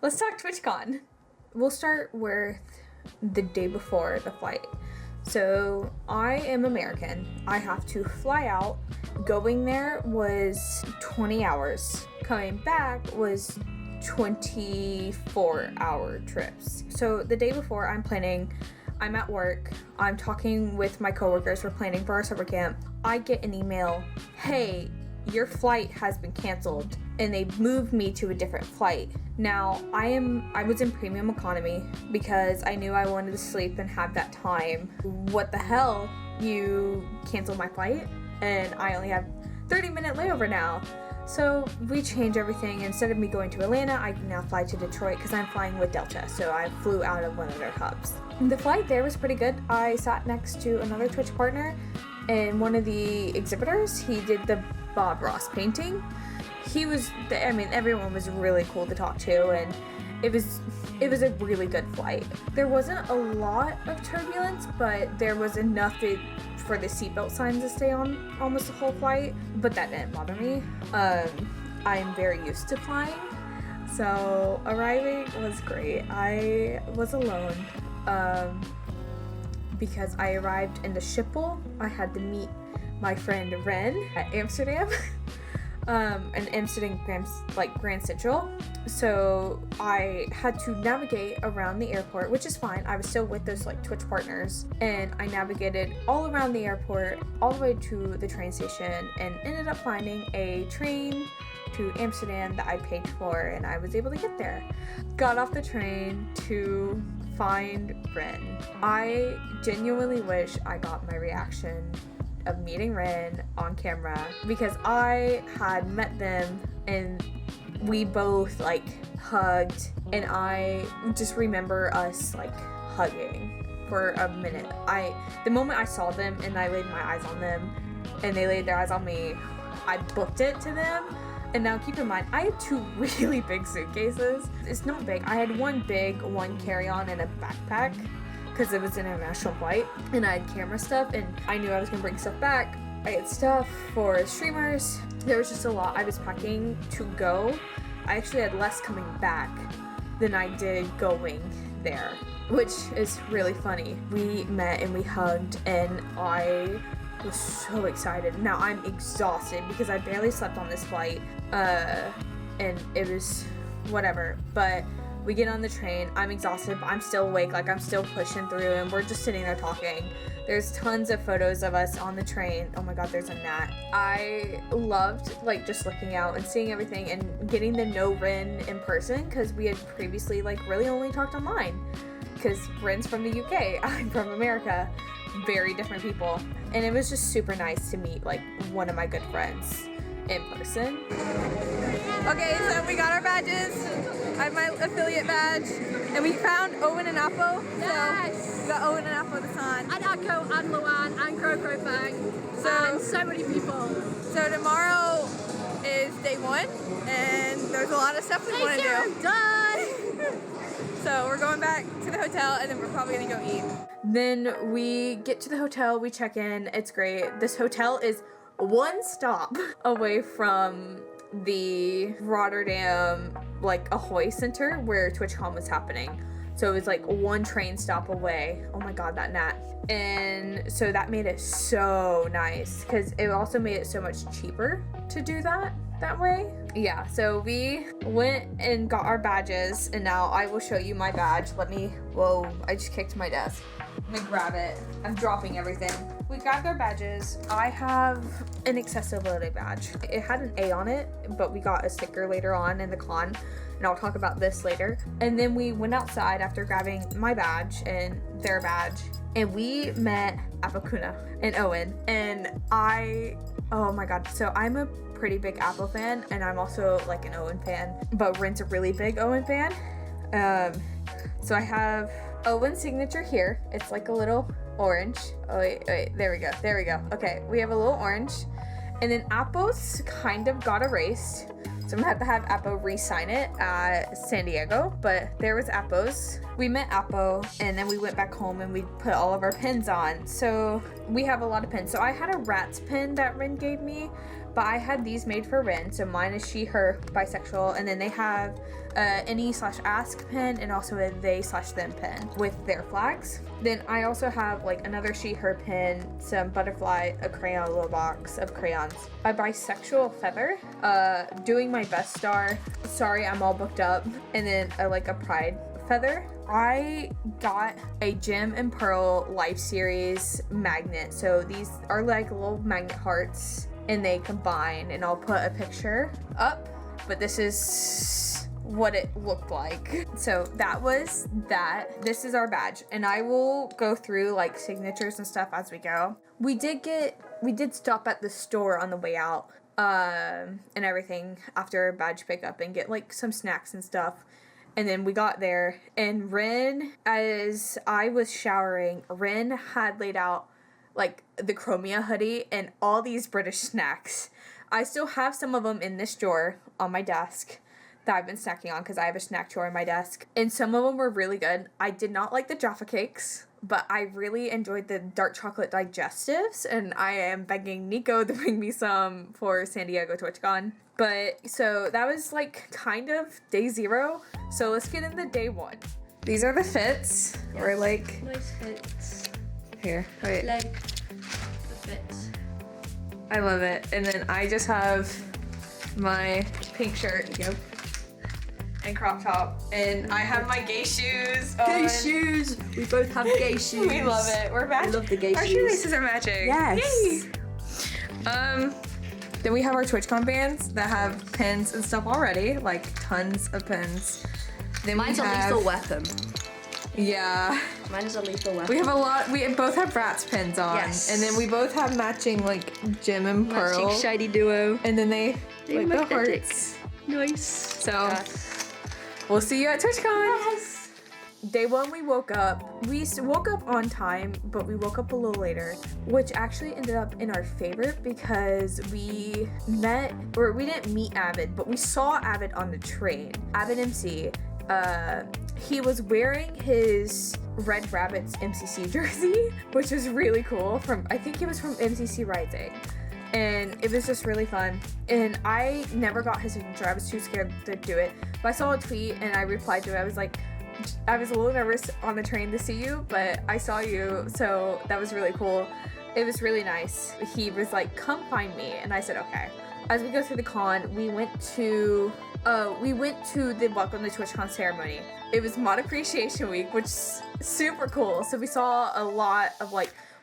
let's talk TwitchCon. We'll start with the day before the flight. So I am American. I have to fly out. Going there was 20 hours. Coming back was 24-hour trips. So the day before, I'm at work. I'm talking with my coworkers. We're planning for our summer camp. I get an email, hey, your flight has been canceled, and they moved me to a different flight. Now, I was in premium economy because I knew I wanted to sleep and have that time. What the hell? You canceled my flight? And I only have 30-minute layover now. So we changed everything. Instead of me going to Atlanta, I can now fly to Detroit because I'm flying with Delta. So I flew out of one of their hubs. The flight there was pretty good. I sat next to another Twitch partner, and one of the exhibitors, he did the Bob Ross painting. Everyone was really cool to talk to, and it was a really good flight. There wasn't a lot of turbulence, but there was enough for the seatbelt signs to stay on almost the whole flight, but that didn't bother me. I'm very used to flying, so arriving was great. I was alone because I arrived in the Schiphol. I had to meet my friend Ren at Amsterdam. And Amsterdam Grand Central. So I had to navigate around the airport, which is fine. I was still with those Twitch partners, and I navigated all around the airport, all the way to the train station, and ended up finding a train to Amsterdam that I paid for, and I was able to get there. Got off the train to find Ren. I genuinely wish I got my reaction of meeting Ren on camera, because I had met them and we both hugged, and I just remember us hugging for a minute. The moment I saw them and I laid my eyes on them and they laid their eyes on me, I booked it to them. And now keep in mind, I had two really big suitcases. It's not big. I had one big, one carry-on, and a backpack, because it was an international flight, and I had camera stuff, and I knew I was gonna bring stuff back. I had stuff for streamers. There was just a lot I was packing to go. I actually had less coming back than I did going there, which is really funny. We met and we hugged, and I was so excited. Now I'm exhausted because I barely slept on this flight, and it was whatever, but we get on the train, I'm exhausted, but I'm still awake, I'm still pushing through, and we're just sitting there talking. There's tons of photos of us on the train. Oh my god, there's a gnat. I loved just looking out and seeing everything and getting to know Ren in person, because we had previously really only talked online, because Ren's from the UK, I'm from America. Very different people. And it was just super nice to meet one of my good friends in person. Okay, so we got our badges. I have my affiliate badge, and we found Owen and Appo. Yes. So we got Owen and Appo this on. And Akko and Luan and Crocro Fang. And so many people. So tomorrow is day one, and there's a lot of stuff we want to do. Done. So we're going back to the hotel, and then we're probably gonna go eat. Then we get to the hotel, we check in, it's great. This hotel is one stop away from the Rotterdam Ahoy Center where TwitchCon was happening. So it was one train stop away. Oh my god, that gnat. And so that made it so nice, because it also made it so much cheaper to do that way. Yeah, so we went and got our badges, and now I will show you my badge. Whoa, I just kicked my desk. Let me grab it. I'm dropping everything. We grabbed our badges. I have an accessibility badge. It had an A on it, but we got a sticker later on in the con, and I'll talk about this later. And then we went outside after grabbing my badge and their badge, and we met Apakuna and Owen. And oh my god, so I'm a pretty big Apple fan, and I'm also an Owen fan, but Ren's a really big Owen fan. So I have Owen's signature here. It's a little orange. Oh wait, there we go. Okay, we have a little orange, and then Appo's kind of got erased, so I'm gonna have to have Appo re-sign it at San Diego, but there was Appo's. We met Appo, and then we went back home and we put all of our pins on. So we have a lot of pins. So I had a Rats pin that Ren gave me, but I had these made for Rin. So mine is she, her, bisexual, and then they have any/ask pin and also a they/them pin with their flags. Then I also have like another she, her pin, some butterfly, a crayon, a little box of crayons, a bisexual feather, doing my best star, sorry I'm all booked up, and then like a pride feather. I got a Gem and Pearl Life Series magnet. So these are like little magnet hearts and they combine, and I'll put a picture up, but this is what it looked like. So that was that. This is our badge, and I will go through like signatures and stuff as we go. We did stop at the store on the way out and everything after badge pickup and get like some snacks and stuff. And then we got there, and Rin, as I was showering, Rin had laid out like the Chromia hoodie and all these British snacks. I still have some of them in this drawer on my desk that I've been snacking on because I have a snack drawer in my desk. And some of them were really good. I did not like the Jaffa cakes, but I really enjoyed the dark chocolate digestives, and I am begging Nico to bring me some for San Diego TwitchCon. But so that was like kind of day 0. So let's get into day 1. These are the fits. Yes. We're like nice fits. here. Wait. Leg. The fits. I love it. And then I just have my pink shirt. Yep. And crop top, and I have my gay shoes on. Gay shoes! We both have gay shoes. We love it. We're matching. I love the gay Our shoes. shoelaces are matching. Yes. Yay. Then we have our TwitchCon bands that have pins and stuff already, like tons of pins. Then Mine's a lethal weapon. Yeah. Mine is a lethal weapon. We have a lot. We both have Rats pins on. Yes. And then we both have matching like Gem and Pearl. Matching shiny duo. And then they like the magnetic. hearts. Nice. So we'll see you at TwitchCon. Yes. Day 1, we woke up. We woke up on time, but we woke up a little later, which actually ended up in our favor because we didn't meet Avid, but we saw Avid on the train. Avid MC. He was wearing his Red Rabbits MCC jersey, which was really cool. I think he was from MCC Rising. And it was just really fun. And I never got his signature. I was too scared to do it. But I saw a tweet and I replied to it. I was like, I was a little nervous on the train to see you, but I saw you, so that was really cool. It was really nice. He was like, come find me, and I said, okay. As we go through the con, we went to the Welcome to TwitchCon ceremony. It was Mod Appreciation Week, which is super cool. So we saw a lot of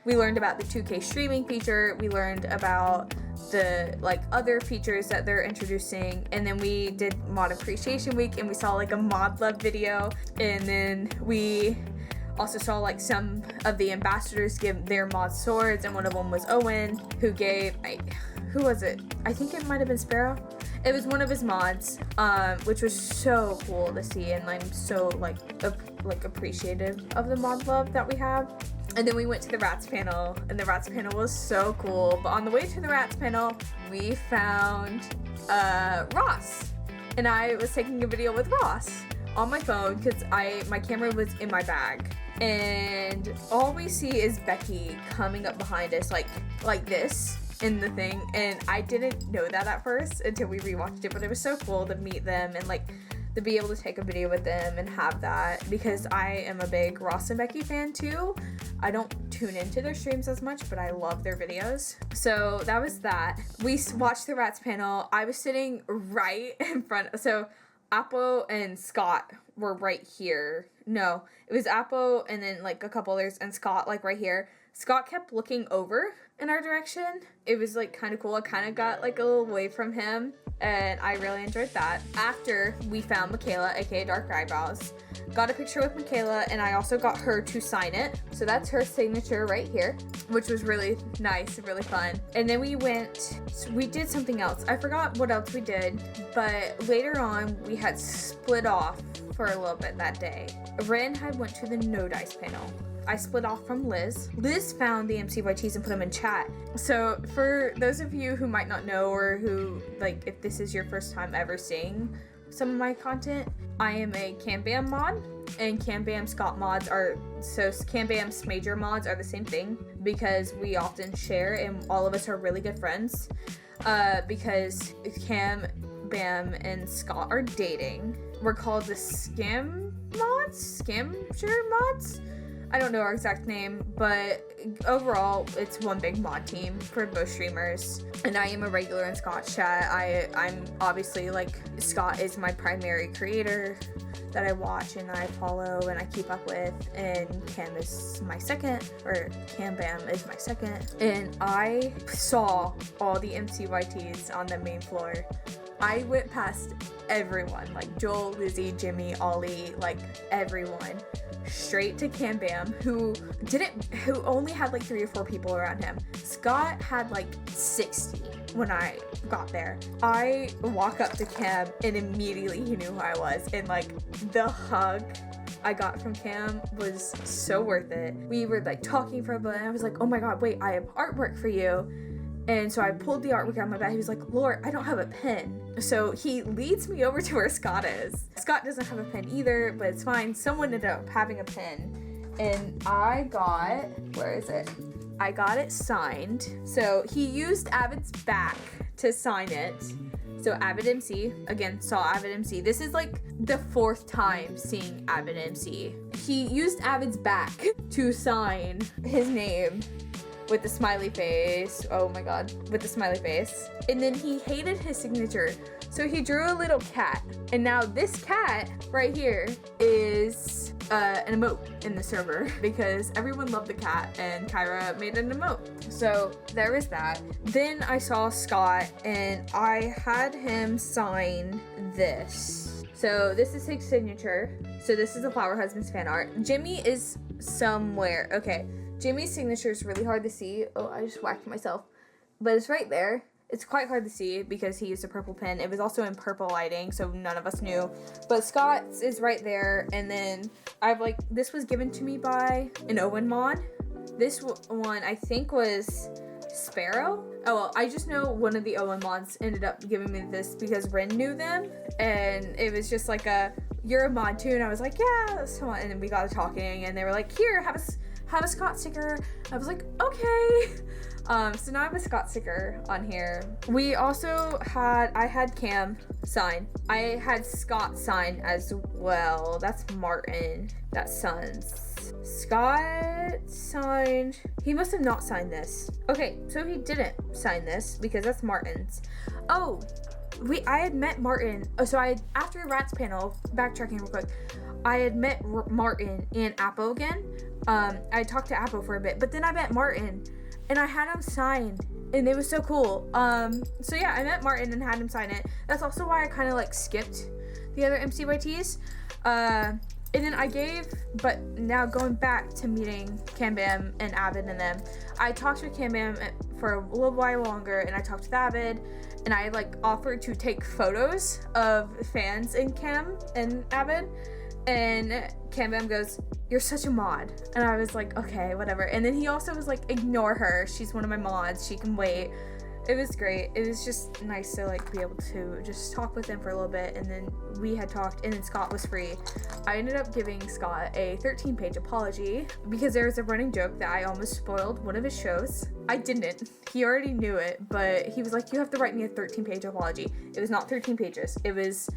we learned about the 2K streaming feature, we learned about the other features that they're introducing, and then we did Mod Appreciation Week and we saw a mod love video, and then we also saw some of the ambassadors give their mod swords, and one of them was Owen, who gave, who was it? I think it might have been Sparrow. It was one of his mods, which was so cool to see, and I'm so appreciative of the mod love that we have. And then we went to the Rats panel, and the Rats panel was so cool. But on the way to the Rats panel, we found Ross, and I was taking a video with Ross on my phone because my camera was in my bag, and all we see is Becky coming up behind us like this in the thing, and I didn't know that at first until we rewatched it. But it was so cool to meet them and to be able to take a video with them and have that, because I am a big Ross and Becky fan too. I don't tune into their streams as much, but I love their videos. So that was that. We watched the Rats panel. I was sitting right in front. So Appo and Scott were right here. No, it was Appo and then a couple others, and Scott right here. Scott kept looking over in our direction. It was kind of cool. I kind of got a little away from him, and I really enjoyed that. After we found Michaela, aka Dark Eyebrows, got a picture with Michaela, and I also got her to sign it. So that's her signature right here, which was really nice and really fun. And then we did something else. I forgot what else we did, but later on we had split off for a little bit that day. Ren had went to the No Dice panel. I split off from Liz. Liz found the MCYTs and put them in chat. So for those of you who might not know, or who if this is your first time ever seeing some of my content, I am a CanBam mod, and CanBam Scott mods CanBam's major mods are the same thing because we often share and all of us are really good friends. because Cam, Bam, and Scott are dating. We're called the Scamshire mods? I don't know our exact name, but overall, it's one big mod team for both streamers. And I am a regular in Scott's chat. I'm obviously, like, Scott is my primary creator that I watch and I follow and I keep up with, and Cam is my second, or Cam Bam is my second. And I saw all the MCYTs on the main floor. I went past everyone, like Joel, Lizzie, Jimmy, Ollie, like everyone, straight to Cam Bam, who only had like 3 or 4 people around him. Scott had like 60 when I got there. I walk up to Cam and immediately he knew who I was, and like the hug I got from Cam was so worth it. We were like talking for a bit and I was like, oh my god, wait, I have artwork for you. And so I pulled the artwork out of my bag. He was like, Lord, I don't have a pen. So he leads me over to where Scott is. Scott doesn't have a pen either, but it's fine. Someone ended up having a pen. And I got, where is it? I got it signed. So he used Avid's back to sign it. So Avid MC, again, saw Avid MC. This is like the 4th time seeing Avid MC. He used Avid's back to sign his name with the smiley face. Oh my god, with the smiley face. And then he hated his signature, so he drew a little cat. And now this cat right here is an emote in the server because everyone loved the cat and Kyra made an emote. So there is that. Then I saw Scott and I had him sign this. So this is his signature. So this is the Flower Husband's fan art. Jimmy is somewhere. Okay. Jimmy's signature is really hard to see. Oh, I just whacked myself. But it's right there. It's quite hard to see because he used a purple pen. It was also in purple lighting, so none of us knew. But Scott's is right there. And then this was given to me by an Owen mod. This one, I think, was Sparrow. Oh, well, I just know one of the Owen mods ended up giving me this because Ren knew them. And it was just like you're a mod too. And I was like, yeah, that's fun. And then we got to talking and they were like, here, have a Scott sticker. I was like, okay. So now I have a Scott sticker on here. We also I had Cam sign. I had Scott sign as well. That's Martin. That's Sons. Scott signed. He must have not signed this. Okay, so he didn't sign this because that's Martin's. Oh, I had met Martin. Oh, so after Rat's panel, backtracking real quick, I had met Martin and Appo again. I talked to Appo for a bit, but then I met Martin and I had him sign and it was so cool. So yeah, I met Martin and had him sign it. That's also why I kind of like skipped the other MCYTs. And then but now going back to meeting Cam Bam and Avid and them, I talked with Cam Bam for a little while longer and I talked with Avid and I like offered to take photos of fans in Cam and Avid. And Cam Bam goes, you're such a mod. And I was like, okay, whatever. And then he also was like, ignore her. She's one of my mods. She can wait. It was great. It was just nice to like be able to just talk with him for a little bit. And then we had talked and then Scott was free. I ended up giving Scott a 13-page apology because there was a running joke that I almost spoiled one of his shows. I didn't. He already knew it, but he was like, you have to write me a 13-page apology. It was not 13 pages. It was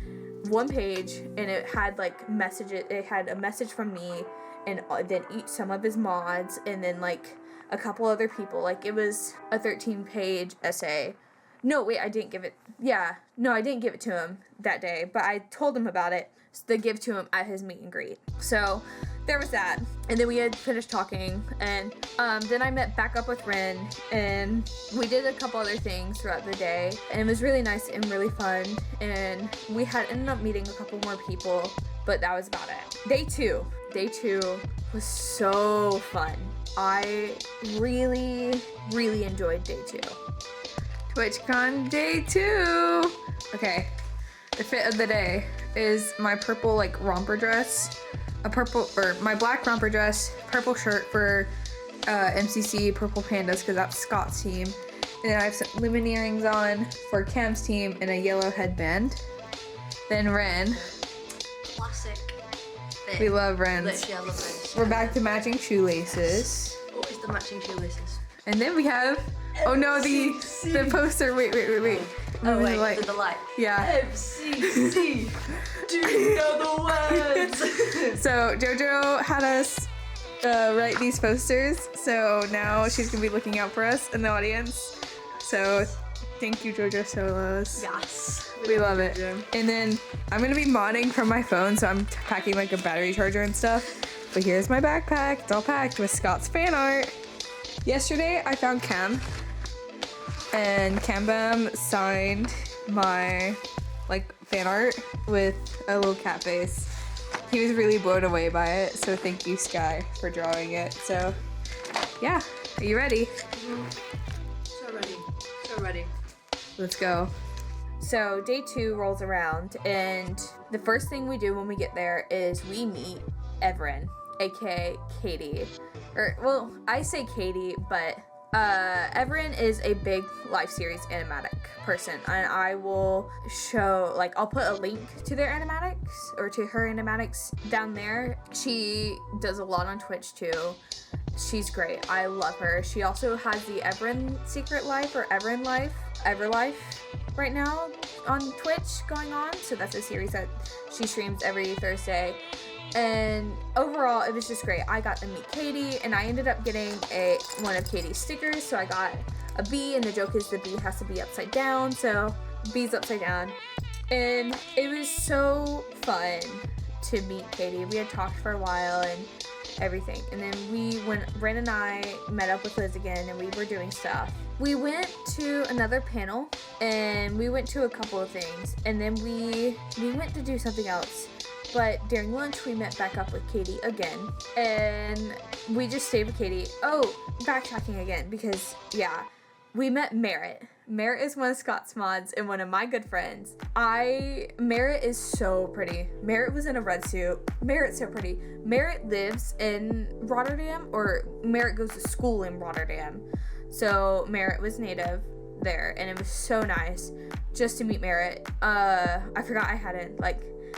1 page and it had like messages. It had a message from me and then some of his mods and then like a couple other people. Like it was a 13-page essay. No, wait, I didn't give it. Yeah, no, I didn't give it to him that day, but I told him about it to give to him at his meet and greet. So there was that. And then we had finished talking and then I met back up with Ren and we did a couple other things throughout the day and it was really nice and really fun and we had ended up meeting a couple more people, but that was about it. Day two was so fun. I really, really enjoyed day 2. TwitchCon day 2. Okay, the fit of the day is my purple like romper dress, my black romper dress, purple shirt for MCC Purple Pandas because that's Scott's team, and then I have some lemon earrings on for Cam's team and a yellow headband. Then Ren. Classic fit. We love Ren's. Literally, I love Ren's. We're back to matching shoelaces. What is the matching shoelaces? And then we have Oh no, the poster. Wait. Oh wait, Like, the light. yeah. FCC. Do you know the words? So Jojo had us write these posters. So now she's gonna be looking out for us in the audience. So thank you, Jojo Solos. Yes. We love it. And then I'm gonna be modding from my phone, so I'm packing like a battery charger and stuff. But here's my backpack. It's all packed with Scott's fan art. Yesterday I found Cam, and Cam Bam signed my like fan art with a little cat face. He was really blown away by it, so thank you, Sky, for drawing it. So yeah, are you ready? So ready. Let's go. So day 2 rolls around, and the first thing we do when we get there is we meet Everin, aka Katie. Or, well, I say Katie, but Everin is a big live series animatic person, and I will show, like, I'll put a link to their animatics, or to her animatics down there. She does a lot on Twitch too. She's great. I love her. She also has the Everin Secret Life, or Everin Life, Everlife right now on Twitch going on. So that's a series that she streams every Thursday. And overall, it was just great. I got to meet Katie, and I ended up getting one of Katie's stickers. So I got a bee, and the joke is the bee has to be upside down. So bee's upside down. And it was so fun to meet Katie. We had talked for a while and everything. And then when Ren and I met up with Liz again, and we were doing stuff. We went to another panel, and we went to a couple of things. And then we went to do something else. But during lunch, we met back up with Katie again, and we just stayed with Katie. Oh, backtracking again, because, yeah, we met Merritt. Merritt is one of Scott's mods and one of my good friends. Merritt is so pretty. Merritt was in a red suit. Merritt's so pretty. Merritt lives in Rotterdam, or Merritt goes to school in Rotterdam. So Merritt was native there, and it was so nice just to meet Merritt. I forgot I hadn't,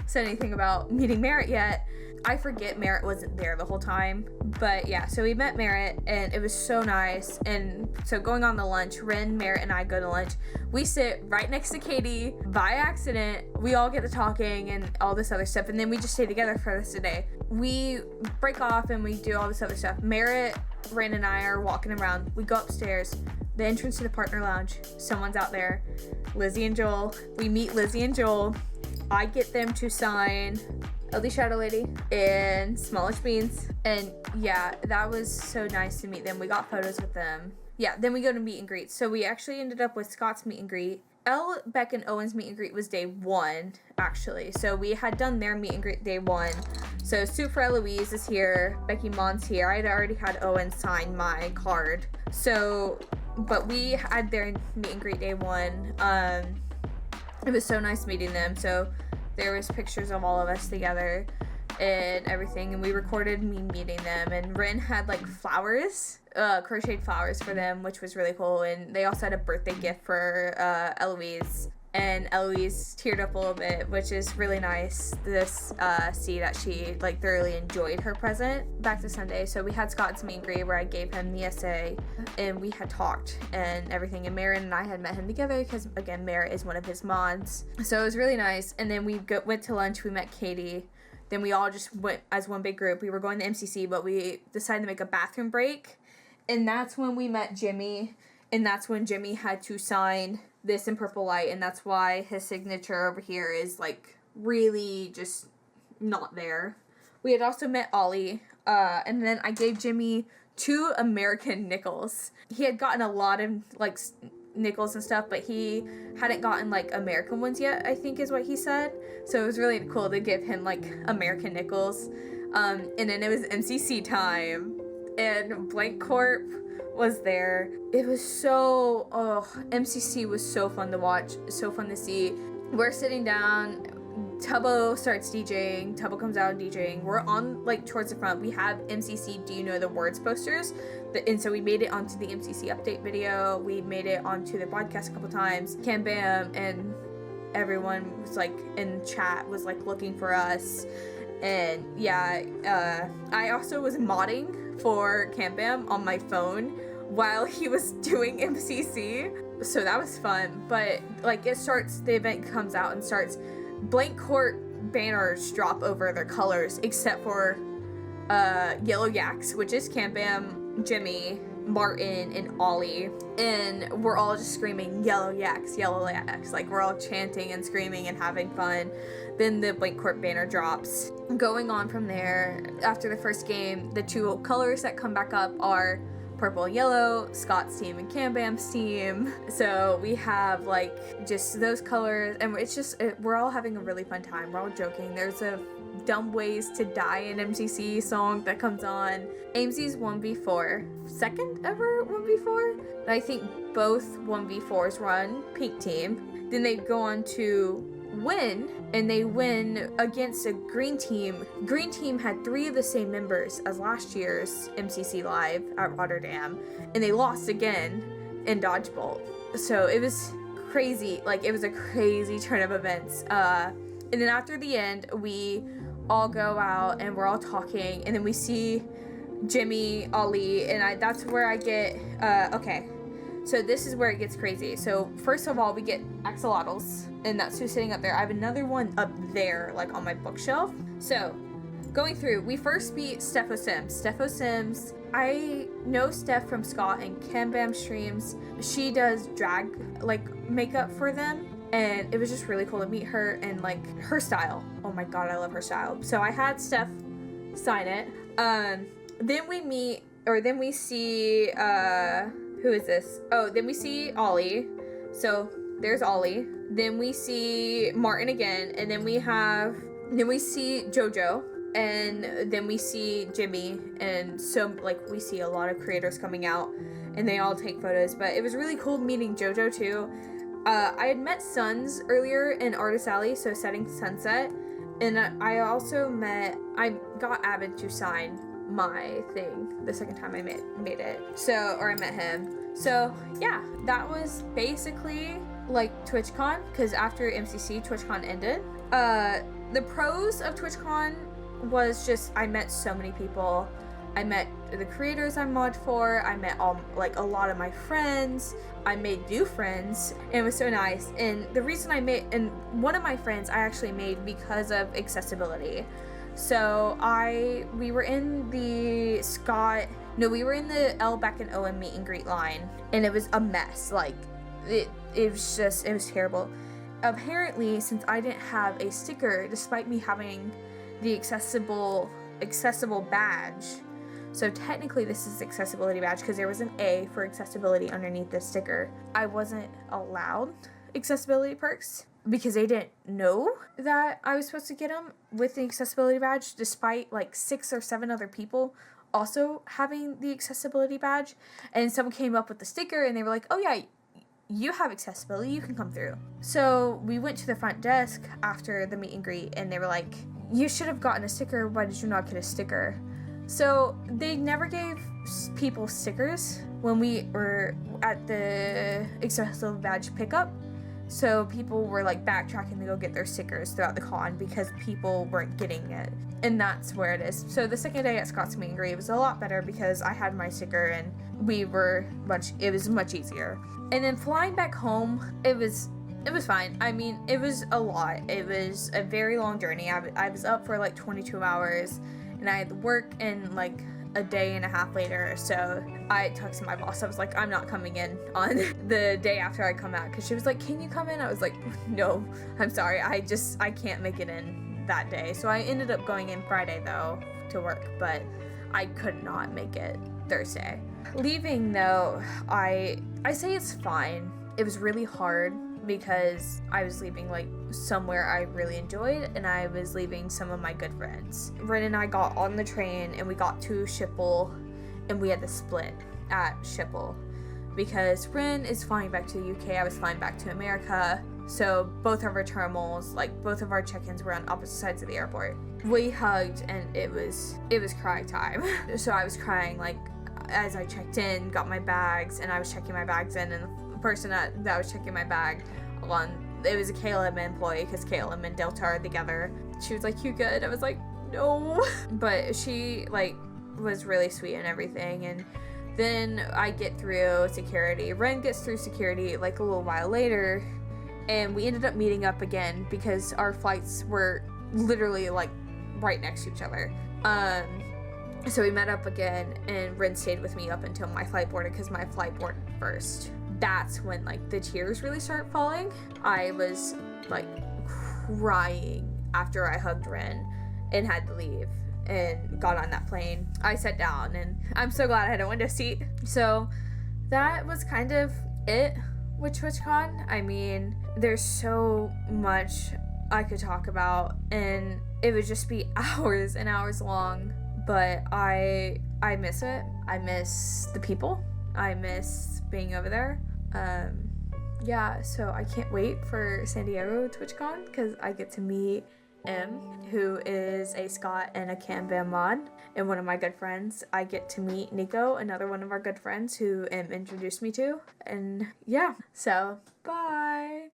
said anything about meeting Merritt yet. I forget Merritt wasn't there the whole time, but yeah, so we met Merritt, and it was so nice. And so going on the lunch, Ren, Merritt, and I go to lunch. We sit right next to Katie by accident. We all get to talking and all this other stuff, and then we just stay together for the rest of the day. We break off and we do all this other stuff. Merritt, Ren, and I are walking around. We go upstairs, the entrance to the partner lounge. Someone's out there, Lizzie and Joel. We meet Lizzie and Joel. I get them to sign LD Shadow Lady and Smallish Beans. And yeah, that was so nice to meet them. We got photos with them. Yeah, then we go to meet and greet. So we actually ended up with Scott's meet and greet. Elle, Beck, and Owen's meet and greet was day 1, actually. So we had done their meet and greet day 1. So Sue for Eloise is here. Becky Mon's here. I had already had Owen sign my card. So, but we had their meet and greet day 1. It was so nice meeting them. So there was pictures of all of us together and everything, and we recorded me meeting them. And Rin had flowers, crocheted flowers for them, which was really cool. And they also had a birthday gift for Eloise, and Eloise teared up a little bit, which is really nice to see that she thoroughly enjoyed her present. Back to Sunday, so we had Scott's meet and greet where I gave him the essay, and we had talked and everything. And Marin and I had met him together because, again, Merritt is one of his mods, so it was really nice. And then we went to lunch. We met Katie. Then we all just went as one big group. We were going to MCC, but we decided to make a bathroom break, and that's when we met Jimmy. And that's when Jimmy had to sign this in purple light, and that's why his signature over here is really just not there. We had also met Ollie, and then I gave Jimmy 2 American nickels. He had gotten a lot of nickels and stuff, but he hadn't gotten American ones yet, I think is what he said. So it was really cool to give him American nickels. And then it was MCC time, and Blank Corp was there. It was MCC was so fun to watch, so fun to see. We're sitting down, Tubbo starts DJing, Tubbo comes out DJing. We're on towards the front. We have MCC Do You Know the Words posters, and so we made it onto the MCC update video. We made it onto the podcast a couple times. Cam Bam and everyone was in chat was looking for us. And yeah, I also was modding for Cam Bam on my phone while he was doing MCC. So that was fun. But like the event comes out and starts, blank court banners drop over their colors except for Yellow Yaks, which is Cam Bam, Jimmy, Martin, and Ollie, and we're all just screaming Yellow Yaks, Yellow Yaks, like we're all chanting and screaming and having fun. Then the blank court banner drops. Going on from there, after the first game, the two colors that come back up are purple and yellow, Scott's team and Cam Bam's team. So we have like just those colors, and it's just we're all having a really fun time. We're all joking. There's a Dumb Ways to Die in MCC song that comes on. AIMSY's 1v4, second ever 1v4. I think both 1v4s run pink team. Then they go on to win, and they win against a green team. Green team had 3 of the same members as last year's MCC Live at Rotterdam, and they lost again in Dodgeball. So it was crazy. Like, it was a crazy turn of events. And then after the end, we all go out and we're all talking, and then we see Jimmy, Ollie, and that's where I get, okay. So this is where it gets crazy. So first of all, we get axolotls, and that's who's sitting up there. I have another one up there, like on my bookshelf. So going through, we first meet Stepho Sims. Stepho Sims, I know Steph from Scott and Cam Bam streams. She does drag like makeup for them, and it was just really cool to meet her and like her style. Oh my god, I love her style. So I had Steph sign it. Then we see who is this? Oh, then we see Ollie. So there's Ollie. Then we see Martin again, and then we see JoJo, and then we see Jimmy, and so like we see a lot of creators coming out, and they all take photos. But it was really cool meeting JoJo too. I had met Suns earlier in Artist Alley, so Setting Sunset, and I got Avid to sign my thing the second time I made it. So, or I met him. So yeah, that was basically like TwitchCon, because after MCC, TwitchCon ended. The pros of TwitchCon was just I met so many people. I met the creators I mod for. I met a lot of my friends. I made new friends, and it was so nice. And the reason and one of my friends I actually made because of accessibility. So we were in the L back in OM meet and greet line, and it was a mess. Like it was terrible. Apparently, since I didn't have a sticker, despite me having the accessible badge, so technically this is accessibility badge because there was an A for accessibility underneath the sticker, I wasn't allowed accessibility perks because they didn't know that I was supposed to get them with the accessibility badge, despite like 6 or 7 other people also having the accessibility badge. And someone came up with the sticker and they were like, oh yeah, you have accessibility, you can come through. So we went to the front desk after the meet and greet, and they were like, you should have gotten a sticker, why did you not get a sticker? So they never gave people stickers when we were at the accessibility badge pickup. So people were like backtracking to go get their stickers throughout the con because people weren't getting it. And that's where it is. So the second day at Scott's meet and greet was a lot better because I had my sticker and it was much easier. And then flying back home, it was fine. I mean, it was a lot. It was a very long journey. I was up for like 22 hours, and I had to work in like a day and a half later. So I texted my boss. I was like, I'm not coming in on the day after I come out, because she was like, can you come in? I was like, no, I'm sorry. I can't make it in that day. So I ended up going in Friday though to work, but I could not make it Thursday. Leaving though, I say it's fine. It was really hard because I was leaving like somewhere I really enjoyed, and I was leaving some of my good friends. Ren and I got on the train and we got to Schiphol, and we had to split at Schiphol because Ren is flying back to the UK, I was flying back to America. So both of our terminals, like both of our check-ins were on opposite sides of the airport. We hugged and it was crying time. So I was crying like as I checked in, got my bags, and I was checking my bags in, and the person that was checking my bag it was a KLM employee because KLM and Delta are together. She was like, you good? I was like, no. But she like was really sweet and everything, and Then I get through security. Ren gets through security like a little while later, and we ended up meeting up again because our flights were literally like right next to each other. So we met up again, and Ren stayed with me up until my flight boarded because my flight boarded first. That's when like the tears really start falling. I was like crying after I hugged Ren and had to leave and got on that plane. I sat down, and I'm so glad I had a window seat. So that was kind of it with TwitchCon. I mean, there's so much I could talk about, and it would just be hours and hours long, but I miss it. I miss the people. I miss being over there. Yeah, so I can't wait for San Diego TwitchCon because I get to meet M, who is a Scott and a Cam Bam mod, and one of my good friends. I get to meet Nico, another one of our good friends who M introduced me to, and yeah, so bye.